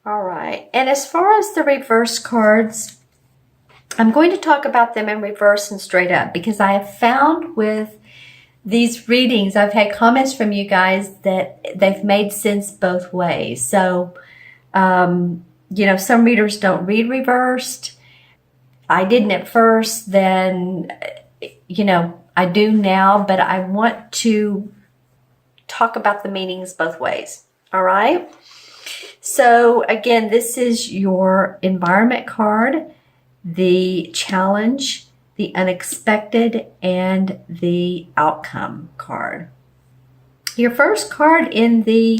All right. And as far as the reverse cards, I'm going to talk about them in reverse and straight up because I have found with these readings, I've had comments from you guys that they've made sense both ways. So, some readers don't read reversed. I didn't at first, then, I do now, but I want to talk about the meanings both ways. All right. So again, this is your environment card, the challenge, the unexpected, and the outcome card. Your first card in the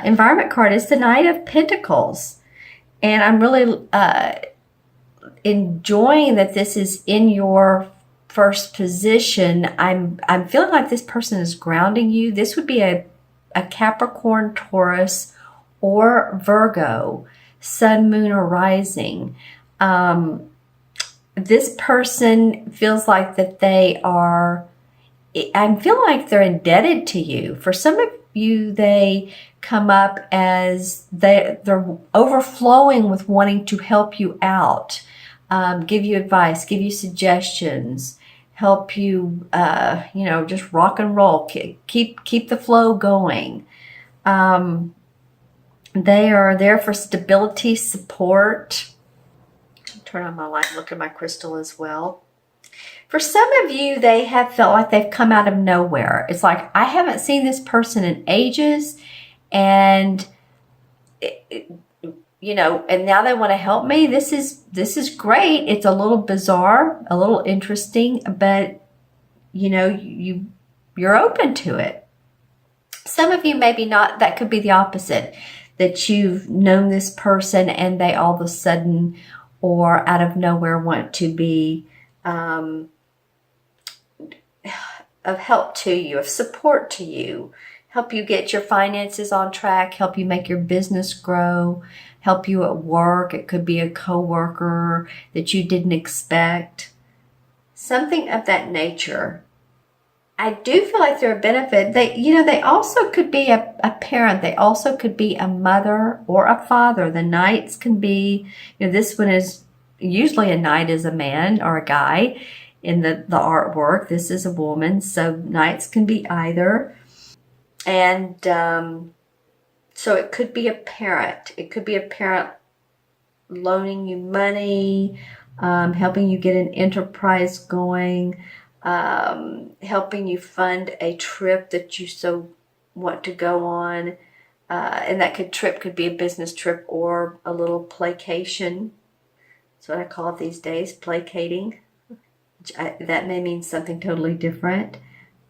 environment card is the Knight of Pentacles. And I'm really enjoying that this is in your first position. I'm feeling like this person is grounding you. This would be a Capricorn, Taurus, or Virgo, sun, moon, or rising. This person feels like that they are, I feel like they're indebted to you. For some of you, they come up as they're overflowing with wanting to help you out, give you advice, give you suggestions, help you, just rock and roll, keep the flow going. They are there for stability, support. Turn on my light, look at my crystal as well. For some of you, they have felt like they've come out of nowhere. It's like, I haven't seen this person in ages, and and now they want to help me. This is great. It's a little bizarre, a little interesting, but you're open to it. Some of you maybe not. That could be the opposite, that you've known this person and they all of a sudden or out of nowhere want to be of help to you, of support to you, help you get your finances on track, help you make your business grow, help you at work. It could be a coworker that you didn't expect. Something of that nature. I do feel like they're a benefit. They also could be a parent. They also could be a mother or a father. The knights can be, this one is usually a knight is a man or a guy in the artwork. This is a woman. So knights can be either. And so it could be a parent. It could be a parent loaning you money, helping you get an enterprise going, helping you fund a trip that you so want to go on. And that trip could be a business trip or a little placation. That's what I call it these days, placating. That may mean something totally different.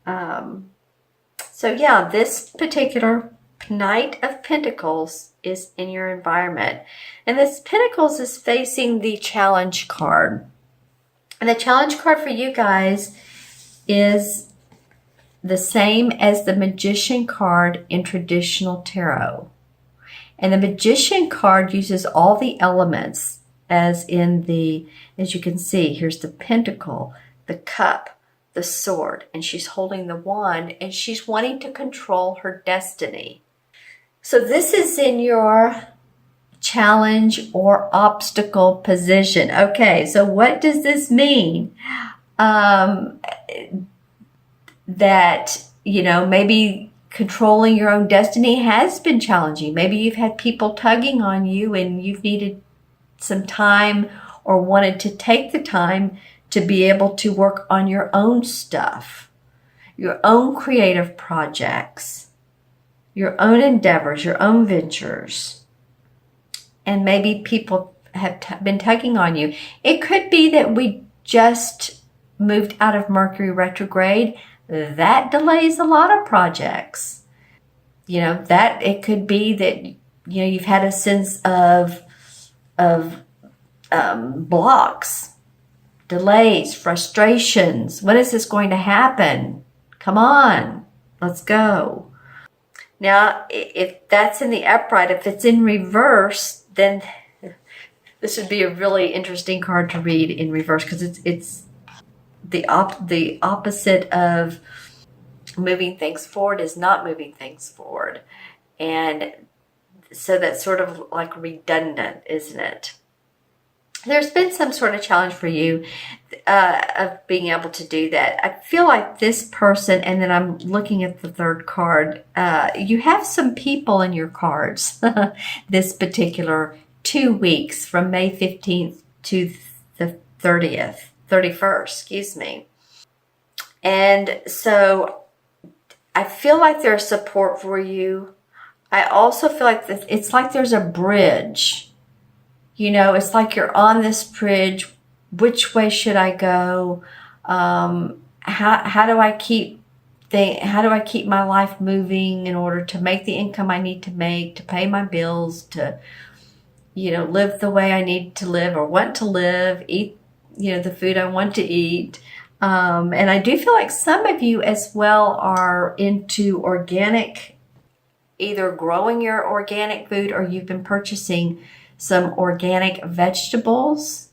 So yeah, this particular Knight of Pentacles is in your environment. And this Pentacles is facing the challenge card. And the challenge card for you guys is the same as the Magician card in traditional tarot. And the Magician card uses all the elements as you can see, here's the Pentacle, the Cup, the Sword, and she's holding the wand and she's wanting to control her destiny. So this is in your challenge or obstacle position. Okay, so what does this mean? That, maybe controlling your own destiny has been challenging. Maybe you've had people tugging on you and you've needed some time or wanted to take the time to be able to work on your own stuff, your own creative projects, your own endeavors, your own ventures. And maybe people have been tugging on you. It could be that we just moved out of Mercury retrograde. That delays a lot of projects. That it could be that, you've had a sense of blocks, delays, frustrations. When is this going to happen? Come on, let's go. Now, if that's in the upright, if it's in reverse, then this would be a really interesting card to read in reverse because it's the opposite of moving things forward is not moving things forward. And So that's sort of like redundant, isn't it? There's been some sort of challenge for you of being able to do that. I feel like this person, and then I'm looking at the third card, you have some people in your cards this particular 2 weeks from May 15th to the 31st, excuse me. And so I feel like there's support for you. I also feel like it's like there's a bridge. You know, it's like you're on this bridge. Which way should I go? How do I keep my life moving in order to make the income I need to make, to pay my bills, to, live the way I need to live or want to live, eat, the food I want to eat. And I do feel like some of you as well are into organic, either growing your organic food or you've been purchasing some organic vegetables,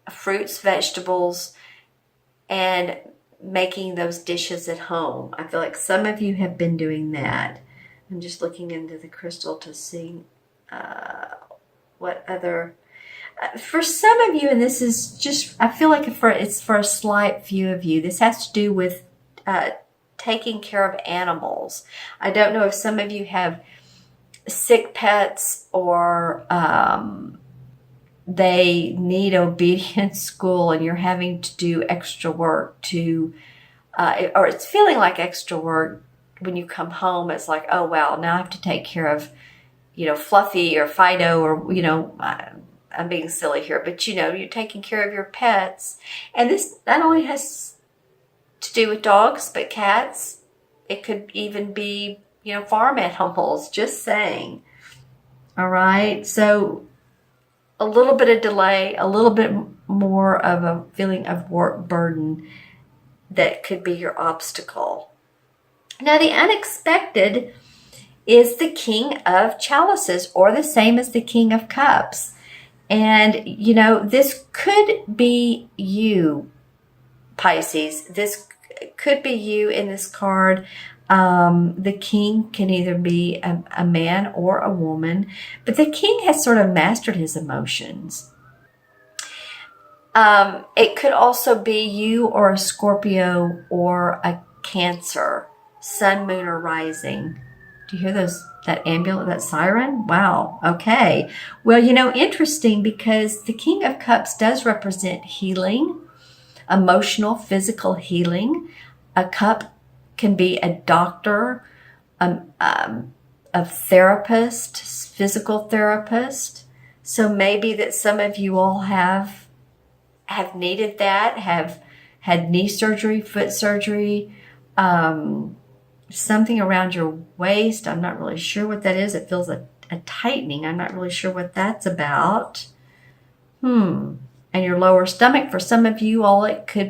fruits, vegetables, and making those dishes at home. I feel like some of you have been doing that. I'm just looking into the crystal to see what other... for some of you, and this is just, I feel like it's for a slight few of you, this has to do with taking care of animals. I don't know if some of you have sick pets or they need obedience school and you're having to do extra work to, or it's feeling like extra work when you come home. It's like, oh, wow, now I have to take care of, Fluffy or Fido or, I'm being silly here, but you're taking care of your pets. And this not only has to do with dogs, but cats. It could even be, farm animals, just saying. All right. So a little bit of delay, a little bit more of a feeling of work burden that could be your obstacle. Now, the unexpected is the King of Chalices, or the same as the King of Cups. And, this could be you, Pisces. This could be you in this card. The king can either be a man or a woman, but the king has sort of mastered his emotions. It could also be you or a Scorpio or a Cancer, sun, moon, or rising. Do you hear that ambulance, that siren? Wow. Okay. Well, interesting, because the King of Cups does represent healing, emotional, physical healing. A cup can be a doctor, a therapist, physical therapist. So maybe that some of you all have needed that, have had knee surgery, foot surgery, something around your waist. I'm not really sure what that is. It feels a tightening. I'm not really sure what that's about. And your lower stomach. For some of you all,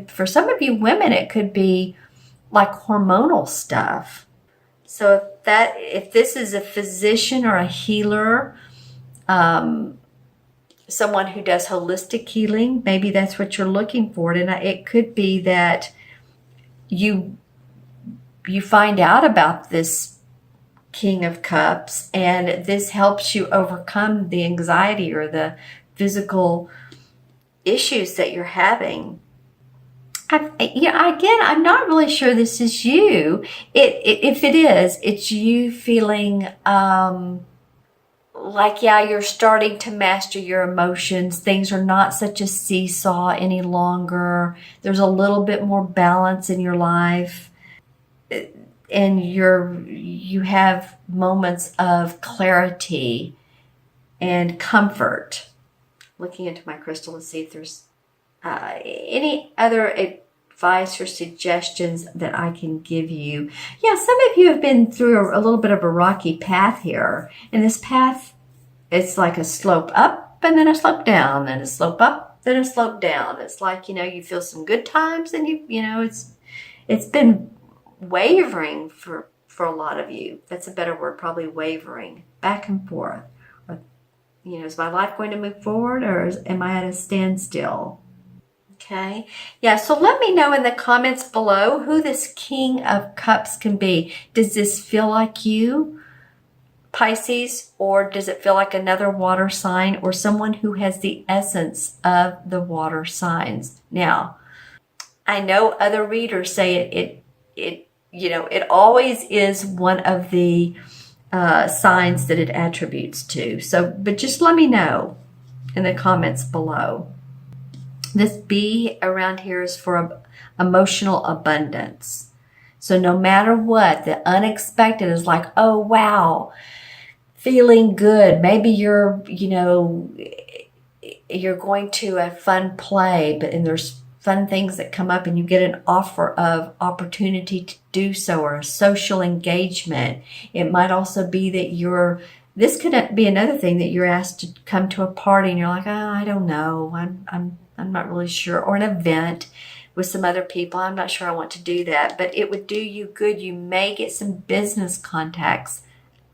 for some of you women, it could be like hormonal stuff. So if this is a physician or a healer, someone who does holistic healing, maybe that's what you're looking for. And it could be that you find out about this King of Cups, and this helps you overcome the anxiety or the physical issues that you're having. Again, I'm not really sure this is you. If it is, it's you feeling like, you're starting to master your emotions. Things are not such a seesaw any longer. There's a little bit more balance in your life. And you have moments of clarity and comfort. Looking into my crystal to see if there's any other advice or suggestions that I can give you. Yeah, some of you have been through a little bit of a rocky path here. And this path, it's like a slope up and then a slope down, then a slope up, then a slope down. It's like, you feel some good times and it's been wavering for a lot of you. That's a better word, probably wavering, back and forth. Or, is my life going to move forward, or am I at a standstill? Okay. Yeah, so let me know in the comments below who this King of Cups can be. Does this feel like you? Pisces, or does it feel like another water sign or someone who has the essence of the water signs? Now, I know other readers say it always is one of the signs that it attributes to. So, but just let me know in the comments below. This B around here is for emotional abundance. So no matter what, the unexpected is like, oh, wow, feeling good. Maybe you're going to a fun play, and there's fun things that come up and you get an offer of opportunity to do so, or a social engagement. It might also be that this could be another thing, that you're asked to come to a party and you're like, oh, I don't know. I'm not really sure. Or an event with some other people. I'm not sure I want to do that, but it would do you good. You may get some business contacts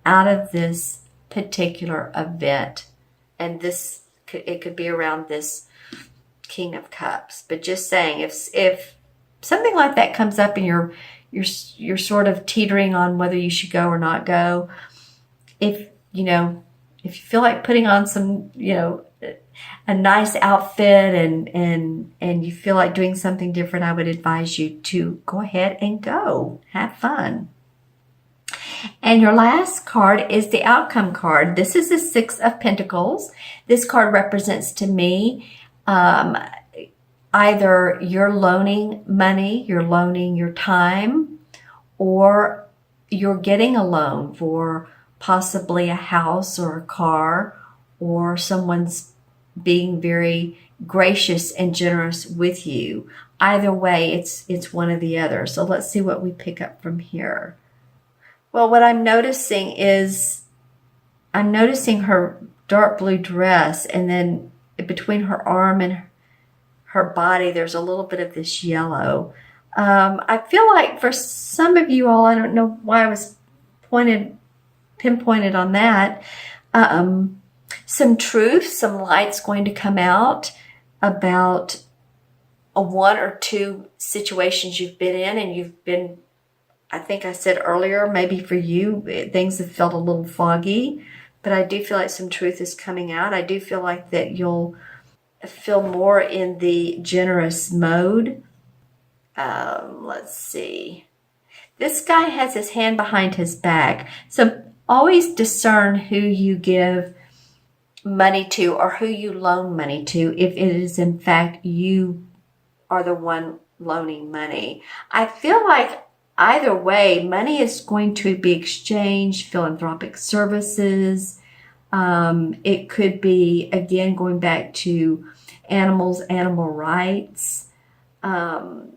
out of this particular event. And it could be around this King of Cups. But just saying, if something like that comes up and you're sort of teetering on whether you should go or not go, if you feel like putting on some, a nice outfit and you feel like doing something different, I would advise you to go ahead and go. Have fun. And your last card is the outcome card. This is the Six of Pentacles. This card represents to me either you're loaning money, you're loaning your time, or you're getting a loan for possibly a house or a car, or someone's being very gracious and generous with you. Either way, it's one or the other. So let's see what we pick up from here. Well, what I'm noticing is her dark blue dress, and then between her arm and her body, there's a little bit of this yellow. I feel like for some of you all, I don't know why I was pinpointed on that. Some truth, some light's going to come out about one or two situations you've been in, and you've been, I think I said earlier, maybe for you, things have felt a little foggy, but I do feel like some truth is coming out. I do feel like that you'll feel more in the generous mode. Let's see. This guy has his hand behind his back. So always discern who you give money to or who you loan money to, if it is in fact you are the one loaning money. I feel like either way, money is going to be exchanged, philanthropic services. It could be, again, going back to animals, animal rights,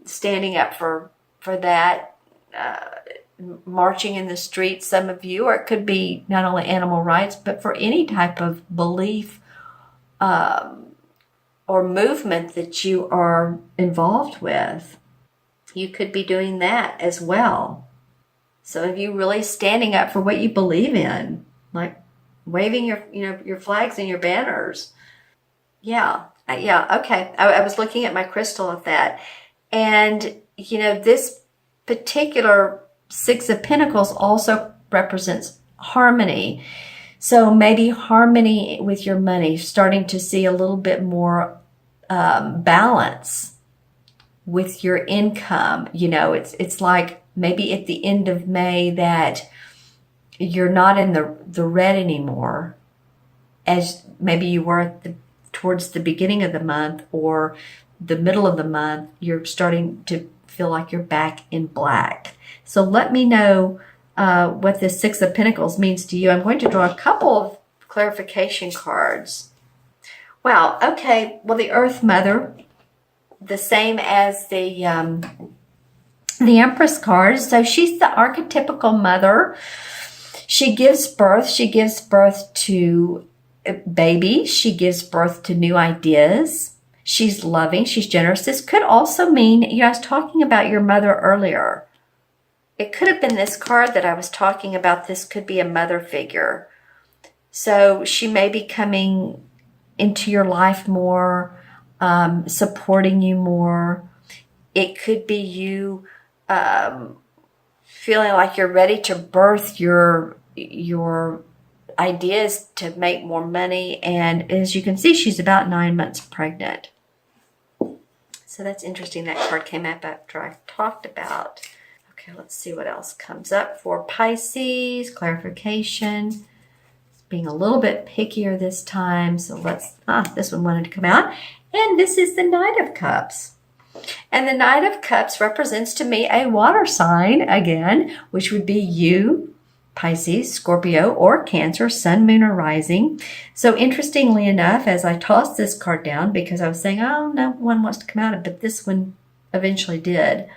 standing up for that, marching in the streets, some of you, or it could be not only animal rights, but for any type of belief or movement that you are involved with. You could be doing that as well. Some of you really standing up for what you believe in, like waving your flags and your banners. Yeah, okay. I was looking at my crystal of that. And, this particular Six of Pentacles also represents harmony. So maybe harmony with your money, starting to see a little bit more balance with your income. It's like maybe at the end of May that you're not in the red anymore, as maybe you were towards the beginning of the month or the middle of the month. You're starting to feel like you're back in black. So let me know what this Six of Pentacles means to you. I'm going to draw a couple of clarification cards. Wow, okay. Well, the Earth Mother, the same as the Empress card. So she's the archetypical mother. She gives birth. She gives birth to babies. She gives birth to new ideas. She's loving. She's generous. This could also mean, I was talking about your mother earlier. It could have been this card that I was talking about. This could be a mother figure. So she may be coming into your life more, supporting you more. It could be you feeling like you're ready to birth your ideas to make more money. And as you can see, she's about 9 months pregnant. So that's interesting. That card came up after I talked about. Okay, let's see what else comes up for Pisces. Clarification. Being a little bit pickier this time. So this one wanted to come out. And this is the Knight of Cups. And the Knight of Cups represents to me a water sign again, which would be you, Pisces, Scorpio, or Cancer, Sun, Moon, or Rising. So interestingly enough, as I tossed this card down, because I was saying, oh, no one wants to come out of it, but this one eventually did.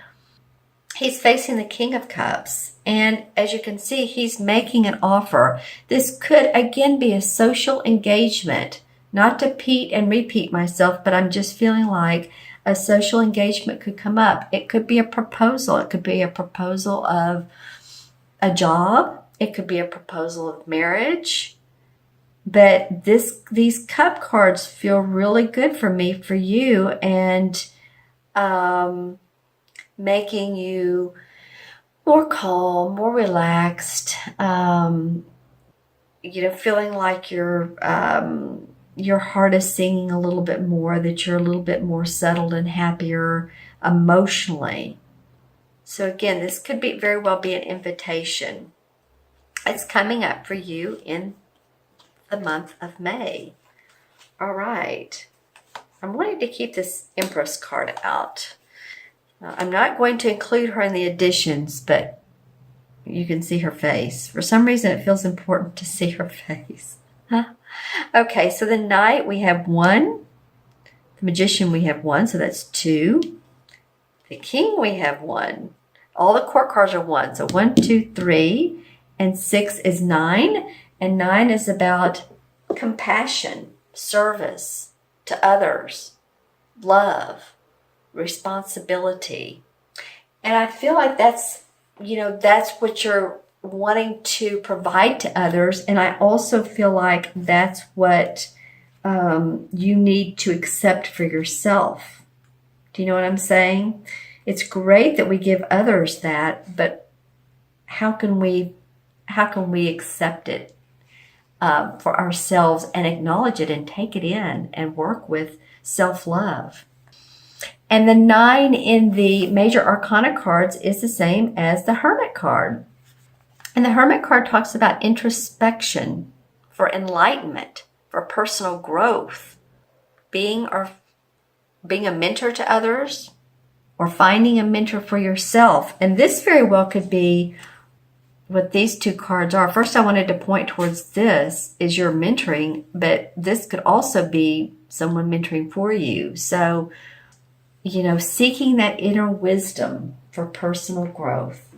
He's facing the King of Cups. And as you can see, he's making an offer. This could, again, be a social engagement. Not to repeat myself, but I'm just feeling like a social engagement could come up. It could be a proposal. It could be a proposal of a job. It could be a proposal of marriage. But these cup cards feel really good for me, for you, and making you more calm, more relaxed, feeling like your heart is singing a little bit more, that you're a little bit more settled and happier emotionally. So again, this could very well be an invitation. It's coming up for you in the month of May. All right. I'm wanting to keep this Empress card out. I'm not going to include her in the additions, but you can see her face. For some reason, it feels important to see her face. Huh? Okay, so the Knight, we have 1. The Magician, we have 1, so that's 2. The King, we have 1. All the court cards are 1. So 1, 2, 3, and 6 is 9. And 9 is about compassion, service to others, love, responsibility. And I feel like that's what you're wanting to provide to others. And I also feel like that's what you need to accept for yourself. Do you know what I'm saying? It's great that we give others that, but how can we accept it for ourselves and acknowledge it and take it in and work with self-love? And the 9 in the major arcana cards is the same as the Hermit card. And the Hermit card talks about introspection, for enlightenment, for personal growth, being a mentor to others, or finding a mentor for yourself. And this very well could be what these 2 cards are. First, I wanted to point towards this is your mentoring, but this could also be someone mentoring for you. So, seeking that inner wisdom for personal growth.